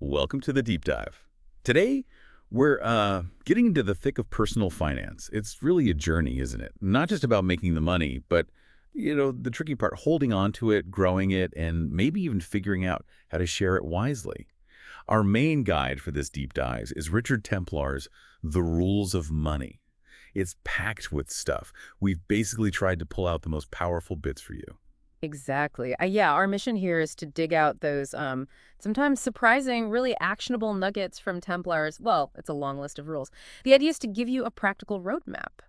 Welcome to the deep dive. Today, we're getting into the thick of personal finance. It's really a journey, isn't it? Not just about making the money, but, the tricky part, holding on to it, growing it, and maybe even figuring out how to share it wisely. Our main guide for this deep dive is Richard Templar's The Rules of Money. It's packed with stuff. We've basically tried to pull out the most powerful bits for you. Exactly. Yeah, our mission here is to dig out those sometimes surprising, really actionable nuggets from Templars. Well, it's a long list of rules. The idea is to give you a practical roadmap,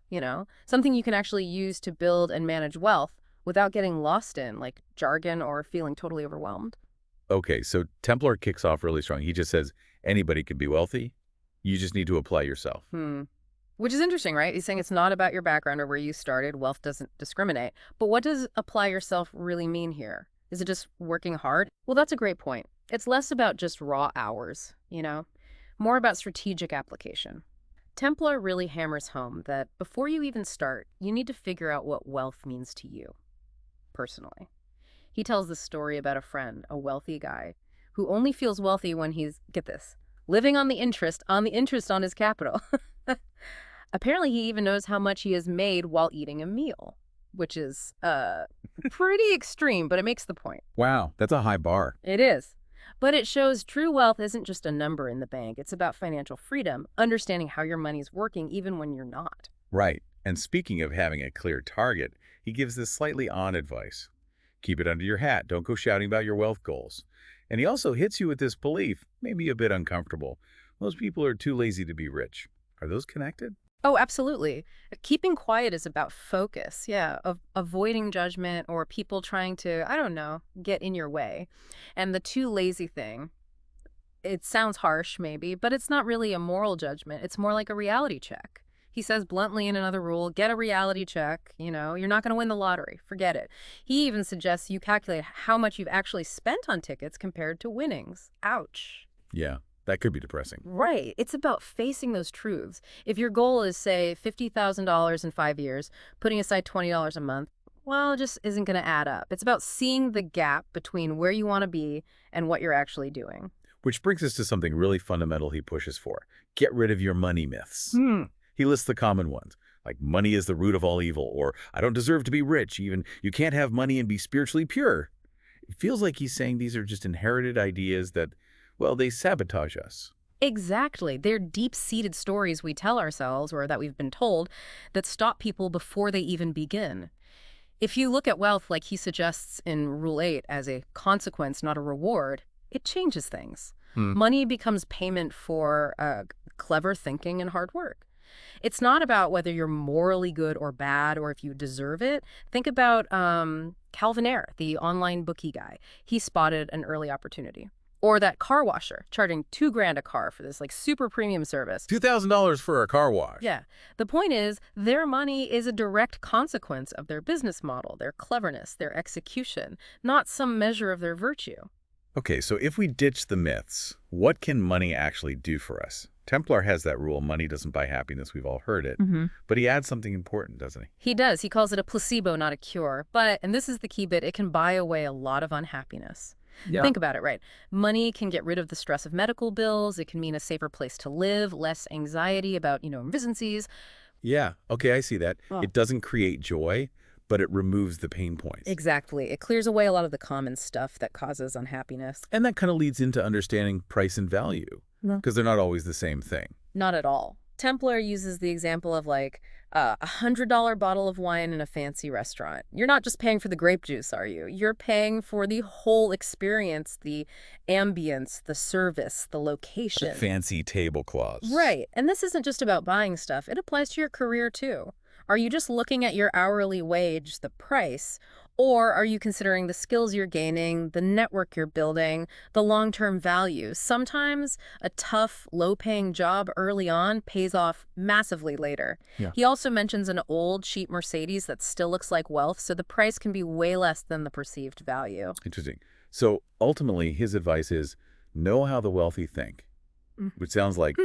something you can actually use to build and manage wealth without getting lost in, like jargon or feeling totally overwhelmed. Okay, so Templar kicks off really strong. He just says, anybody can be wealthy. You just need to apply yourself. Which is interesting, right? He's saying it's not about your background or where you started. Wealth doesn't discriminate. But what does apply yourself really mean here? Is it just working hard? Well, that's a great point. It's less about just raw hours, more about strategic application. Templar really hammers home that before you even start, you need to figure out what wealth means to you, personally. He tells this story about a friend, a wealthy guy, who only feels wealthy when he's, get this, living on the interest on his capital. Apparently, he even knows how much he has made while eating a meal, which is pretty extreme, but it makes the point. Wow, that's a high bar. It is. But it shows true wealth isn't just a number in the bank. It's about financial freedom, understanding how your money's working even when you're not. Right. And speaking of having a clear target, he gives this slightly odd advice. Keep it under your hat. Don't go shouting about your wealth goals. And he also hits you with this belief, maybe a bit uncomfortable. Most people are too lazy to be rich. Are those connected? Oh, absolutely. Keeping quiet is about focus, yeah, of avoiding judgment or people trying to, I don't know, get in your way. And the too lazy thing, it sounds harsh maybe, but it's not really a moral judgment. It's more like a reality check. He says bluntly in another rule, get a reality check, you're not going to win the lottery, forget it. He even suggests you calculate how much you've actually spent on tickets compared to winnings. Ouch. Yeah. That could be depressing. Right. It's about facing those truths. If your goal is, say, $50,000 in 5 years, putting aside $20 a month, well, it just isn't going to add up. It's about seeing the gap between where you want to be and what you're actually doing. Which brings us to something really fundamental he pushes for. Get rid of your money myths. He lists the common ones, like money is the root of all evil, or I don't deserve to be rich, even you can't have money and be spiritually pure. It feels like he's saying these are just inherited ideas that, well, they sabotage us. Exactly. They're deep-seated stories we tell ourselves or that we've been told that stop people before they even begin. If you look at wealth like he suggests in Rule 8 as a consequence, not a reward, it changes things. Money becomes payment for clever thinking and hard work. It's not about whether you're morally good or bad or if you deserve it. Think about Calvin Ayre, the online bookie guy. He spotted an early opportunity. Or that car washer charging $2,000 a car for this super premium service. $2,000 for a car wash. Yeah. The point is, their money is a direct consequence of their business model, their cleverness, their execution, not some measure of their virtue. Okay, so if we ditch the myths, what can money actually do for us? Templar has that rule, money doesn't buy happiness, we've all heard it. But he adds something important, doesn't he? He does. He calls it a placebo, not a cure. But, and this is the key bit, it can buy away a lot of unhappiness. Yeah. Think about it, right? Money can get rid of the stress of medical bills. It can mean a safer place to live, less anxiety about, emergencies. Yeah, okay, I see that. Oh. It doesn't create joy, but it removes the pain points. Exactly. It clears away a lot of the common stuff that causes unhappiness. And that kind of leads into understanding price and value, because they're not always the same thing. Not at all. Templar uses the example of a $100 bottle of wine in a fancy restaurant. You're not just paying for the grape juice, are you? You're paying for the whole experience, the ambience, the service, the location. The fancy tablecloths. Right. And this isn't just about buying stuff. It applies to your career, too. Are you just looking at your hourly wage, the price, or are you considering the skills you're gaining, the network you're building, the long-term value? Sometimes a tough, low-paying job early on pays off massively later. Yeah. He also mentions an old, cheap Mercedes that still looks like wealth, so the price can be way less than the perceived value. Interesting. So ultimately, his advice is know how the wealthy think, which sounds like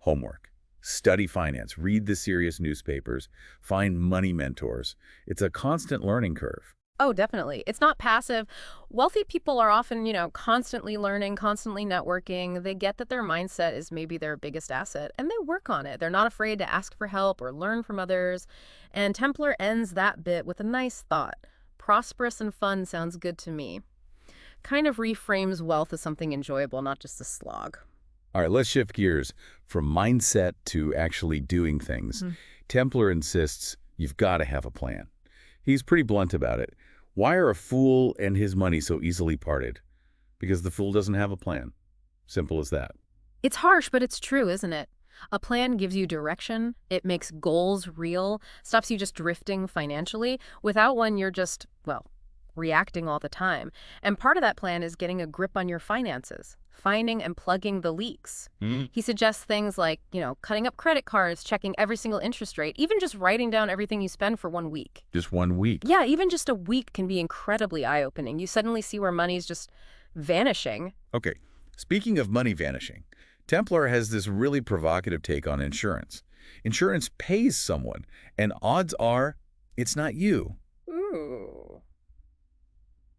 homework. Study finance, read the serious newspapers, find money mentors. It's a constant learning curve. Oh, definitely. It's not passive. Wealthy people are often, constantly learning, constantly networking. They get that their mindset is maybe their biggest asset, and they work on it. They're not afraid to ask for help or learn from others. And Templar ends that bit with a nice thought. Prosperous and fun sounds good to me. Kind of reframes wealth as something enjoyable, not just a slog. All right, let's shift gears from mindset to actually doing things. Mhm. Templar insists you've got to have a plan. He's pretty blunt about it. Why are a fool and his money so easily parted? Because the fool doesn't have a plan. Simple as that. It's harsh, but it's true, isn't it? A plan gives you direction, it makes goals real, stops you just drifting financially. Without one, you're just, well, reacting all the time. And part of that plan is getting a grip on your finances, finding and plugging the leaks. Hmm? He suggests things like, cutting up credit cards, checking every single interest rate, even just writing down everything you spend for 1 week. Just 1 week. Yeah, even just a week can be incredibly eye-opening. You suddenly see where money's just vanishing. Okay, speaking of money vanishing, Templar has this really provocative take on insurance. Insurance pays someone, and odds are it's not you. Ooh.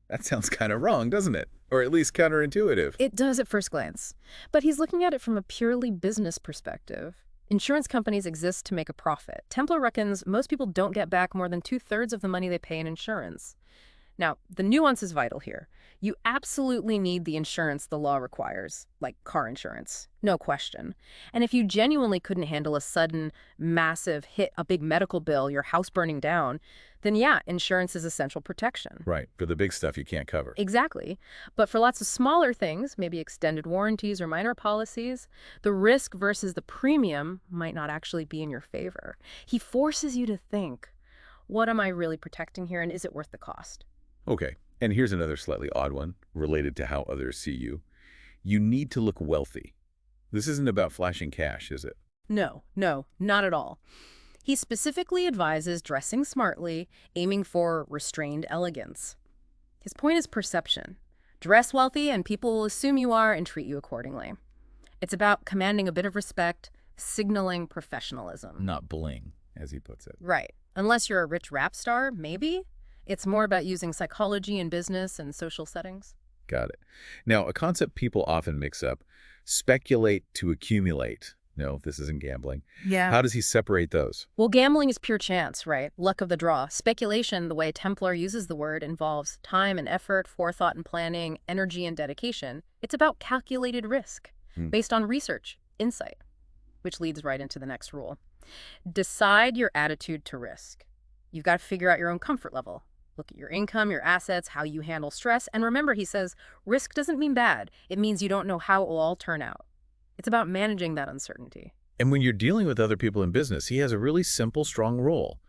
That sounds kind of wrong, doesn't it? Or at least counterintuitive. It does at first glance, but he's looking at it from a purely business perspective. Insurance companies exist to make a profit. Templar reckons most people don't get back more than 2/3 of the money they pay in insurance. Now, the nuance is vital here. You absolutely need the insurance the law requires, like car insurance, no question. And if you genuinely couldn't handle a sudden, massive hit, a big medical bill, your house burning down, then yeah, insurance is essential protection. Right, for the big stuff you can't cover. Exactly. But for lots of smaller things, maybe extended warranties or minor policies, the risk versus the premium might not actually be in your favor. He forces you to think, what am I really protecting here, and is it worth the cost? Okay, and here's another slightly odd one related to how others see you. You need to look wealthy. This isn't about flashing cash, is it? No, not at all. He specifically advises dressing smartly, aiming for restrained elegance. His point is perception. Dress wealthy and people will assume you are and treat you accordingly. It's about commanding a bit of respect, signaling professionalism. Not bling, as he puts it. Right. Unless you're a rich rap star, maybe. It's more about using psychology in business and social settings. Got it. Now, a concept people often mix up, speculate to accumulate. No, this isn't gambling. Yeah. How does he separate those? Well, gambling is pure chance, right? Luck of the draw. Speculation, the way Templar uses the word, involves time and effort, forethought and planning, energy and dedication. It's about calculated risk, based on research, insight, which leads right into the next rule. Decide your attitude to risk. You've got to figure out your own comfort level. Look at your income, your assets, how you handle stress. And remember, he says, risk doesn't mean bad. It means you don't know how it will all turn out. It's about managing that uncertainty. And when you're dealing with other people in business, he has a really simple, strong rule.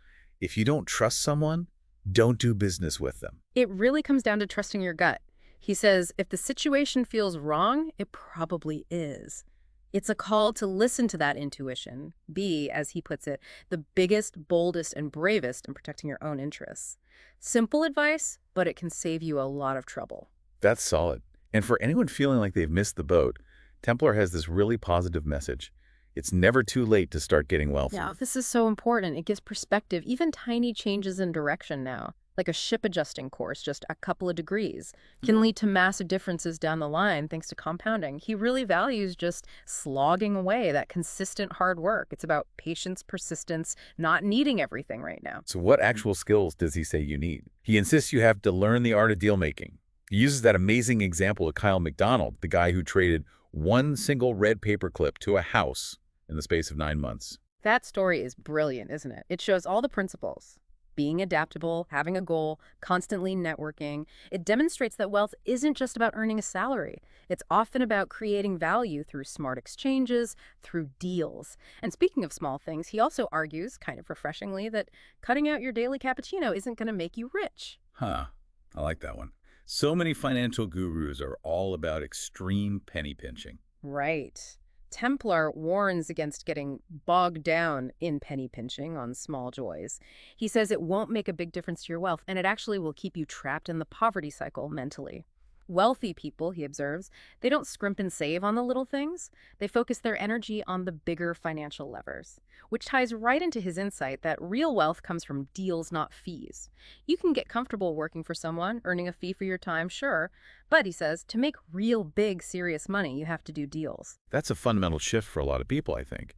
If you don't trust someone, don't do business with them. It really comes down to trusting your gut. He says, if the situation feels wrong, it probably is. It's a call to listen to that intuition. Be, as he puts it, the biggest, boldest, and bravest in protecting your own interests. Simple advice, but it can save you a lot of trouble. That's solid. And for anyone feeling like they've missed the boat, Templar has this really positive message. It's never too late to start getting wealthy. Yeah, this is so important. It gives perspective. Even tiny changes in direction now, like a ship adjusting course, just a couple of degrees, can lead to massive differences down the line thanks to compounding. He really values just slogging away, that consistent hard work. It's about patience, persistence, not needing everything right now. So what actual skills does he say you need? He insists you have to learn the art of deal making. He uses that amazing example of Kyle McDonald, the guy who traded one single red paperclip to a house in the space of 9 months. That story is brilliant, isn't it? It shows all the principles. Being adaptable, having a goal, constantly networking. It demonstrates that wealth isn't just about earning a salary. It's often about creating value through smart exchanges, through deals. And speaking of small things, he also argues, kind of refreshingly, that cutting out your daily cappuccino isn't going to make you rich. Huh. I like that one. So many financial gurus are all about extreme penny pinching. Right. Templar warns against getting bogged down in penny pinching on small joys. He says it won't make a big difference to your wealth, and it actually will keep you trapped in the poverty cycle mentally. Wealthy people, he observes, they don't scrimp and save on the little things. They focus their energy on the bigger financial levers, which ties right into his insight that real wealth comes from deals, not fees. You can get comfortable working for someone, earning a fee for your time, sure, but he says to make real big, serious money, you have to do deals. That's a fundamental shift for a lot of people, I think.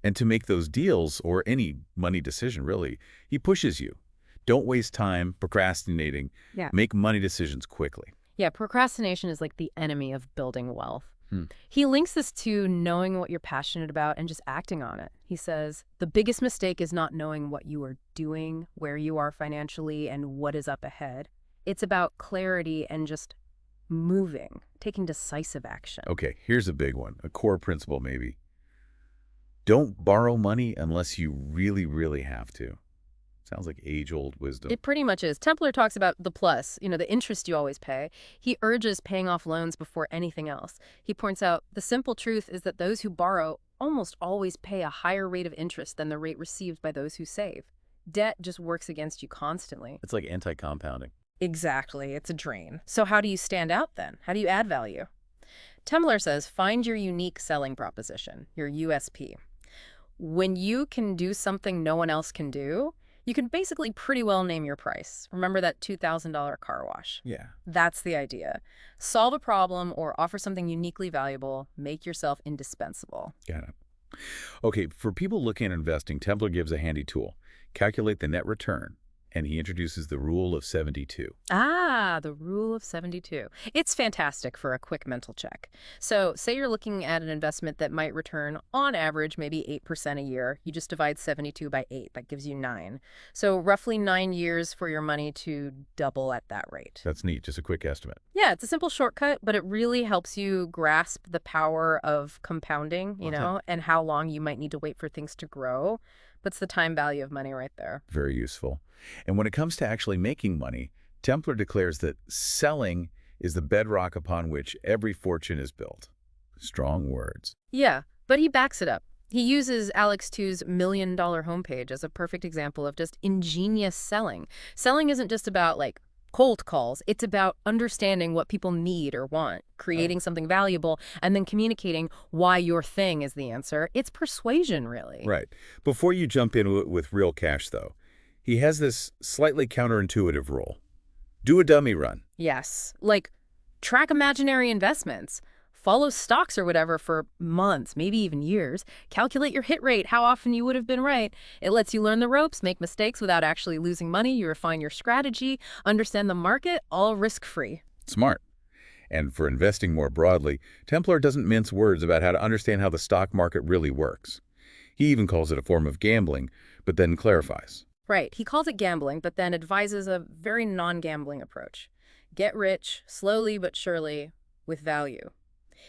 And to make those deals, or any money decision really, he pushes you. Don't waste time procrastinating. Yeah. Make money decisions quickly. Yeah, procrastination is like the enemy of building wealth. Hmm. He links this to knowing what you're passionate about and just acting on it. He says, the biggest mistake is not knowing what you are doing, where you are financially, and what is up ahead. It's about clarity and just moving, taking decisive action. Okay, here's a big one, a core principle maybe. Don't borrow money unless you really, really have to. Sounds like age-old wisdom. It pretty much is. Templar talks about the plus, the interest you always pay. He urges paying off loans before anything else. He points out the simple truth is that those who borrow almost always pay a higher rate of interest than the rate received by those who save. Debt just works against you constantly. It's like anti-compounding. Exactly. It's a drain. So how do you stand out then? How do you add value? Templar says find your unique selling proposition, your USP. When you can do something no one else can do, you can basically pretty well name your price. Remember that $2,000 car wash? Yeah. That's the idea. Solve a problem or offer something uniquely valuable. Make yourself indispensable. Got it. Okay, for people looking at investing, Templar gives a handy tool. Calculate the net return, and he introduces the rule of 72. Ah, the rule of 72. It's fantastic for a quick mental check. So say you're looking at an investment that might return, on average, maybe 8% a year. You just divide 72 by 8. That gives you 9. So roughly 9 years for your money to double at that rate. That's neat, just a quick estimate. Yeah, it's a simple shortcut, but it really helps you grasp the power of compounding, and how long you might need to wait for things to grow. Puts the time value of money right there. Very useful. And when it comes to actually making money, Templar declares that selling is the bedrock upon which every fortune is built. Strong words. Yeah, but he backs it up. He uses Alex Tu's $1 Million homepage as a perfect example of just ingenious selling. Selling isn't just about, cold calls. It's about understanding what people need or want, creating something valuable, and then communicating why your thing is the answer. It's persuasion, really. Right. Before you jump in with real cash, though, he has this slightly counterintuitive rule. Do a dummy run. Yes. Track imaginary investments. Follow stocks or whatever for months, maybe even years. Calculate your hit rate, how often you would have been right. It lets you learn the ropes, make mistakes without actually losing money. You refine your strategy, understand the market, all risk-free. Smart. And for investing more broadly, Templar doesn't mince words about how to understand how the stock market really works. He even calls it a form of gambling, but then clarifies. Right. He calls it gambling, but then advises a very non-gambling approach. Get rich, slowly but surely, with value.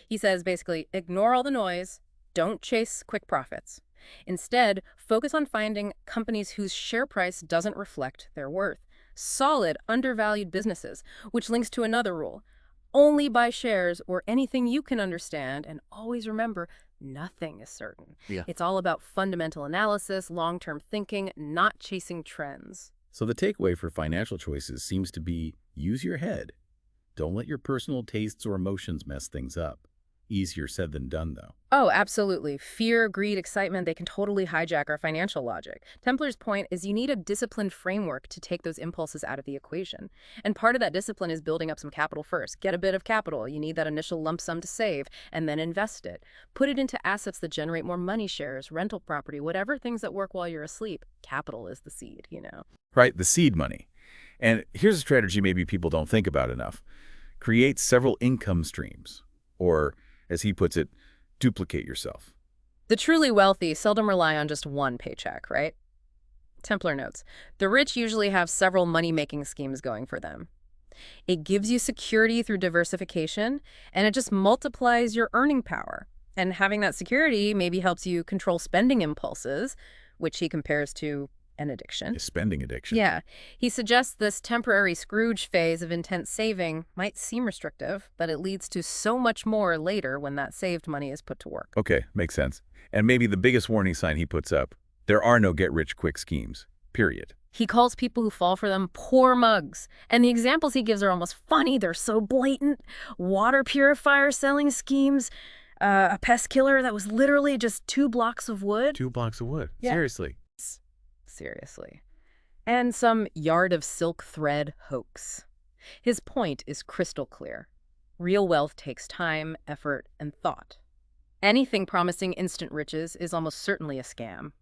He says basically, ignore all the noise, don't chase quick profits. Instead, focus on finding companies whose share price doesn't reflect their worth. Solid, undervalued businesses, which links to another rule. Only buy shares or anything you can understand, and always remember, nothing is certain. Yeah. It's all about fundamental analysis, long-term thinking, not chasing trends. So the takeaway for financial choices seems to be use your head. Don't let your personal tastes or emotions mess things up. Easier said than done, though. Oh, absolutely. Fear, greed, excitement, they can totally hijack our financial logic. Templar's point is you need a disciplined framework to take those impulses out of the equation. And part of that discipline is building up some capital first. Get a bit of capital. You need that initial lump sum to save, and then invest it. Put it into assets that generate more money, shares, rental property, whatever things that work while you're asleep. Capital is the seed, Right, the seed money. And here's a strategy maybe people don't think about enough. Create several income streams, or, as he puts it, duplicate yourself. The truly wealthy seldom rely on just one paycheck, right? Templar notes, the rich usually have several money-making schemes going for them. It gives you security through diversification, and it just multiplies your earning power. And having that security maybe helps you control spending impulses, which he compares to an addiction. A spending addiction. Yeah. He suggests this temporary Scrooge phase of intense saving might seem restrictive, but it leads to so much more later when that saved money is put to work. Okay, makes sense. And maybe the biggest warning sign he puts up, there are no get-rich-quick schemes, period. He calls people who fall for them poor mugs. And the examples he gives are almost funny. They're so blatant. Water purifier selling schemes, a pest killer that was literally just 2 blocks of wood. 2 blocks of wood. Yeah. Seriously. Seriously. And some yard of silk thread hoax. His point is crystal clear. Real wealth takes time, effort, and thought. Anything promising instant riches is almost certainly a scam.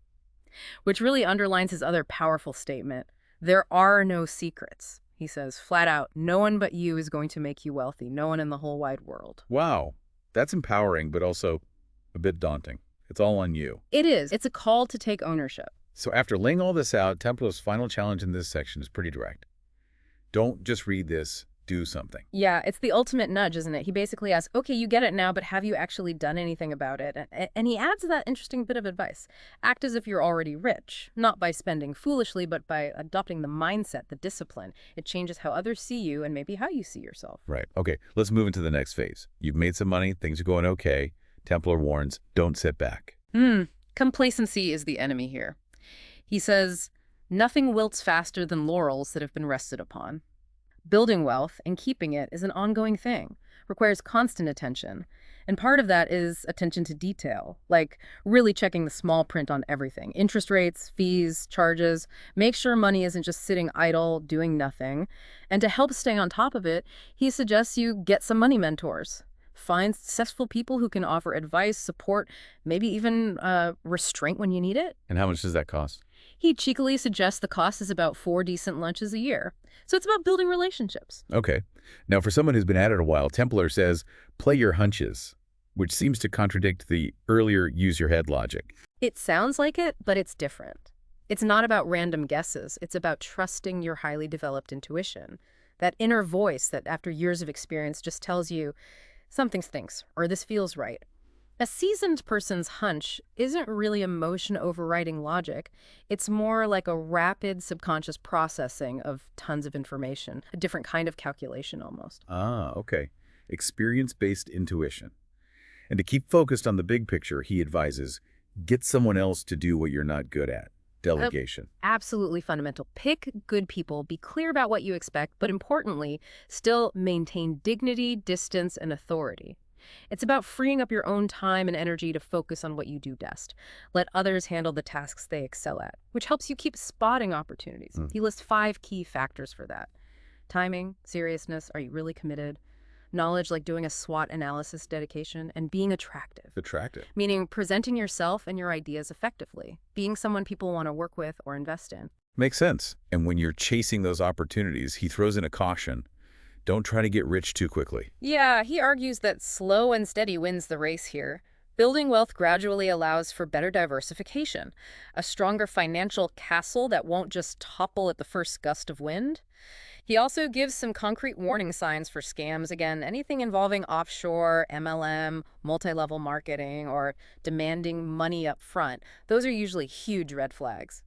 Which really underlines his other powerful statement. There are no secrets. He says flat out, no one but you is going to make you wealthy. No one in the whole wide world. Wow. That's empowering, but also a bit daunting. It's all on you. It is. It's a call to take ownership. So after laying all this out, Templar's final challenge in this section is pretty direct. Don't just read this, do something. Yeah, it's the ultimate nudge, isn't it? He basically asks, okay, you get it now, but have you actually done anything about it? And he adds that interesting bit of advice. Act as if you're already rich, not by spending foolishly, but by adopting the mindset, the discipline. It changes how others see you and maybe how you see yourself. Right. Okay, let's move into the next phase. You've made some money, things are going okay. Templar warns, don't sit back. Complacency is the enemy here. He says, nothing wilts faster than laurels that have been rested upon. Building wealth and keeping it is an ongoing thing, requires constant attention. And part of that is attention to detail, like really checking the small print on everything. Interest rates, fees, charges. Make sure money isn't just sitting idle, doing nothing. And to help stay on top of it, he suggests you get some money mentors. Find successful people who can offer advice, support, maybe even restraint when you need it. And how much does that cost? He cheekily suggests the cost is about 4 decent lunches a year. So it's about building relationships. Okay. Now, for someone who's been at it a while, Templar says, play your hunches, which seems to contradict the earlier use your head logic. It sounds like it, but it's different. It's not about random guesses. It's about trusting your highly developed intuition. That inner voice that after years of experience just tells you, something stinks, or this feels right. A seasoned person's hunch isn't really emotion overriding logic. It's more like a rapid subconscious processing of tons of information, a different kind of calculation almost. Ah, okay. Experience-based intuition. And to keep focused on the big picture, he advises, get someone else to do what you're not good at. Delegation. Absolutely fundamental. Pick good people, be clear about what you expect, but importantly, still maintain dignity, distance, and authority. It's about freeing up your own time and energy to focus on what you do best. Let others handle the tasks they excel at, which helps you keep spotting opportunities. He lists 5 key factors for that. Timing, seriousness, are you really committed? Knowledge, like doing a SWOT analysis, dedication, and being attractive. Attractive. Meaning presenting yourself and your ideas effectively, being someone people want to work with or invest in. Makes sense. And when you're chasing those opportunities, he throws in a caution. Don't try to get rich too quickly. Yeah, he argues that slow and steady wins the race here. Building wealth gradually allows for better diversification, a stronger financial castle that won't just topple at the first gust of wind. He also gives some concrete warning signs for scams. Again, anything involving offshore, MLM, multi-level marketing, or demanding money up front. Those are usually huge red flags.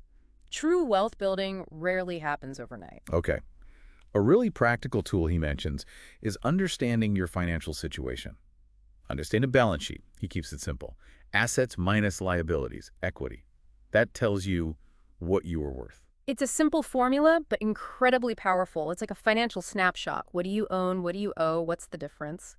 True wealth building rarely happens overnight. Okay. A really practical tool he mentions is understanding your financial situation. Understand a balance sheet. He keeps it simple. Assets minus liabilities, equity. That tells you what you are worth. It's a simple formula, but incredibly powerful. It's like a financial snapshot. What do you own? What do you owe? What's the difference?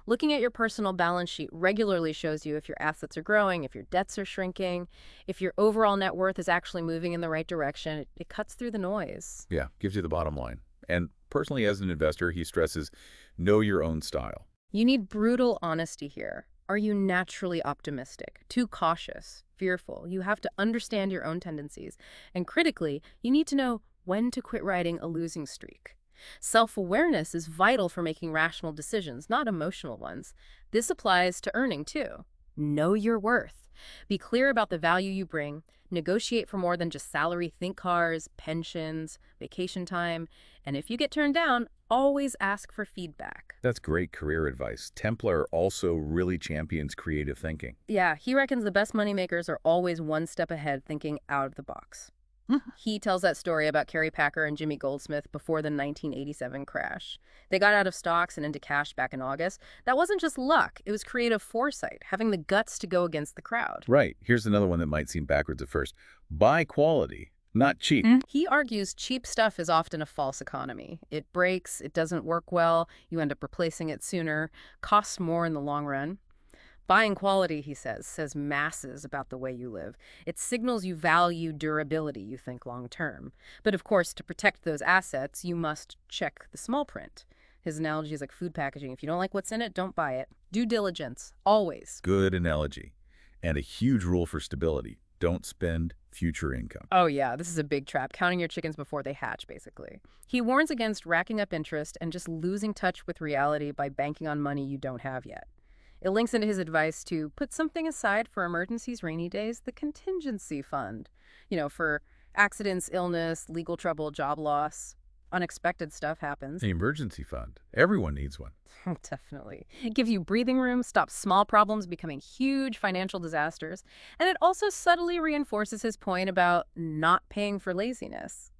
Looking at your personal balance sheet regularly shows you if your assets are growing, if your debts are shrinking, if your overall net worth is actually moving in the right direction. It cuts through the noise. Yeah, gives you the bottom line. And personally, as an investor, he stresses, know your own style. You need brutal honesty here. Are you naturally optimistic, too cautious, fearful? You have to understand your own tendencies. And critically, you need to know when to quit riding a losing streak. Self-awareness is vital for making rational decisions, not emotional ones. This applies to earning, too. Know your worth. Be clear about the value you bring. Negotiate for more than just salary. Think cars, pensions, vacation time. And if you get turned down, always ask for feedback. That's great career advice. Templar also really champions creative thinking. Yeah, he reckons the best moneymakers are always one step ahead, thinking out of the box. He tells that story about Kerry Packer and Jimmy Goldsmith before the 1987 crash. They got out of stocks and into cash back in August. That wasn't just luck. It was creative foresight, having the guts to go against the crowd. Right. Here's another one that might seem backwards at first. Buy quality, Not cheap. He argues cheap stuff is often a false economy. It breaks, it doesn't work well, you end up replacing it sooner, costs more in the long run. Buying quality, he says masses about the way you live. It signals you value durability, you think long term. But of course, to protect those assets, you must check the small print. His analogy is like food packaging. If you don't like what's in it, don't buy it. Due diligence, always. Good analogy. And a huge rule for stability. Don't spend future income. Oh yeah, this is a big trap, counting your chickens before they hatch, basically. He warns against racking up interest and just losing touch with reality by banking on money you don't have yet. It links into his advice to put something aside for emergencies, rainy days, the contingency fund. For accidents, illness, legal trouble, job loss. Unexpected stuff happens. The emergency fund. Everyone needs one. Definitely. It gives you breathing room, stops small problems becoming huge financial disasters, and it also subtly reinforces his point about not paying for laziness.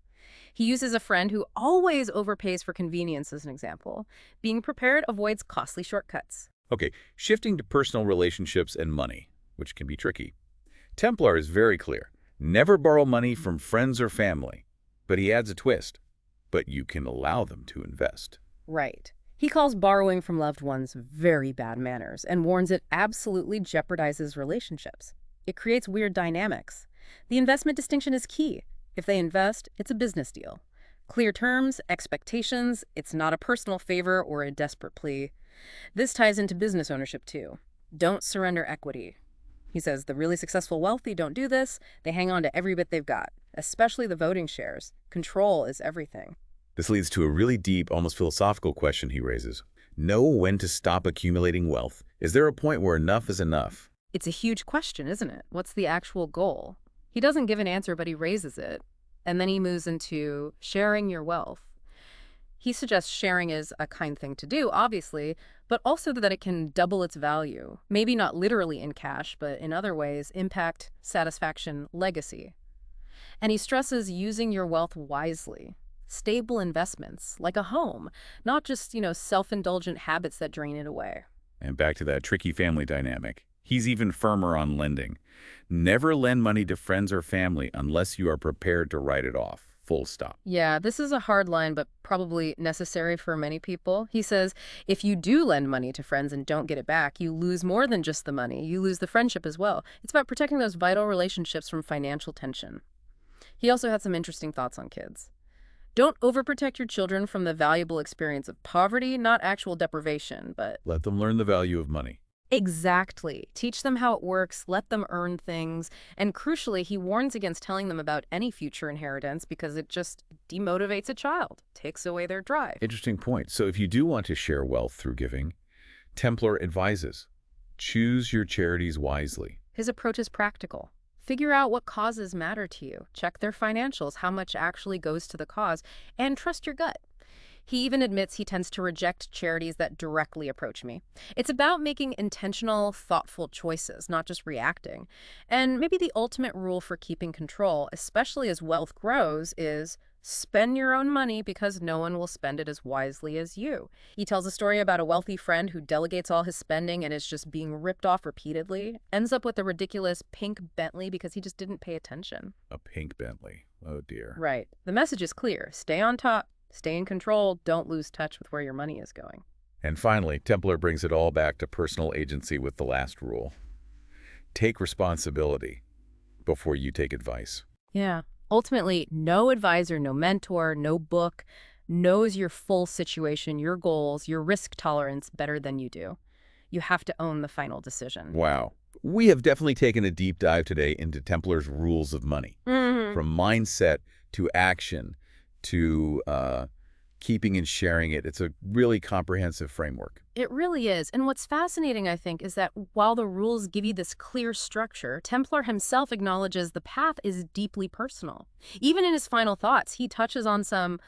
He uses a friend who always overpays for convenience as an example. Being prepared avoids costly shortcuts. Okay, shifting to personal relationships and money, which can be tricky. Templar is very clear. Never borrow money from friends or family. But he adds a twist. But you can allow them to invest. Right. He calls borrowing from loved ones very bad manners and warns it absolutely jeopardizes relationships. It creates weird dynamics. The investment distinction is key. If they invest, it's a business deal. Clear terms, expectations, it's not a personal favor or a desperate plea. This ties into business ownership, too. Don't surrender equity. He says the really successful wealthy don't do this. They hang on to every bit they've got, especially the voting shares. Control is everything. This leads to a really deep, almost philosophical question he raises. Know when to stop accumulating wealth. Is there a point where enough is enough? It's a huge question, isn't it? What's the actual goal? He doesn't give an answer, but he raises it. And then he moves into sharing your wealth. He suggests sharing is a kind thing to do, obviously, but also that it can double its value. Maybe not literally in cash, but in other ways, impact, satisfaction, legacy. And he stresses using your wealth wisely. Stable investments, like a home, not just, self-indulgent habits that drain it away. And back to that tricky family dynamic. He's even firmer on lending. Never lend money to friends or family unless you are prepared to write it off. Full stop. Yeah, this is a hard line, but probably necessary for many people. He says, if you do lend money to friends and don't get it back, you lose more than just the money. You lose the friendship as well. It's about protecting those vital relationships from financial tension. He also had some interesting thoughts on kids. Don't overprotect your children from the valuable experience of poverty, not actual deprivation, but... Let them learn the value of money. Exactly. Teach them how it works, let them earn things, and crucially, he warns against telling them about any future inheritance because it just demotivates a child, takes away their drive. Interesting point. So if you do want to share wealth through giving, Templar advises, choose your charities wisely. His approach is practical. Figure out what causes matter to you. Check their financials, how much actually goes to the cause, and trust your gut. He even admits he tends to reject charities that directly approach me. It's about making intentional, thoughtful choices, not just reacting. And maybe the ultimate rule for keeping control, especially as wealth grows, is spend your own money because no one will spend it as wisely as you. He tells a story about a wealthy friend who delegates all his spending and is just being ripped off repeatedly, ends up with a ridiculous pink Bentley because he just didn't pay attention. A pink Bentley. Oh, dear. Right. The message is clear. Stay on top. Stay in control. Don't lose touch with where your money is going. And finally, Templar brings it all back to personal agency with the last rule. Take responsibility before you take advice. Yeah. Ultimately, no advisor, no mentor, no book knows your full situation, your goals, your risk tolerance better than you do. You have to own the final decision. Wow. We have definitely taken a deep dive today into Templar's rules of money. From mindset to action to keeping and sharing it. It's a really comprehensive framework. It really is. And what's fascinating, I think, is that while the rules give you this clear structure, Templar himself acknowledges the path is deeply personal. Even in his final thoughts, he touches on some,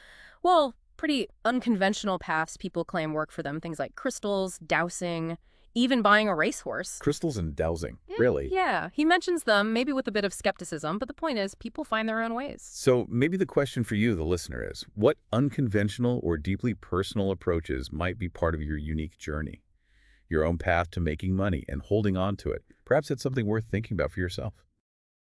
well, pretty unconventional paths people claim work for them. Things like crystals, dowsing, even buying a racehorse. Crystals and dowsing, really? Yeah, he mentions them, maybe with a bit of skepticism, but the point is people find their own ways. So maybe the question for you, the listener, is what unconventional or deeply personal approaches might be part of your unique journey, your own path to making money and holding on to it? Perhaps it's something worth thinking about for yourself.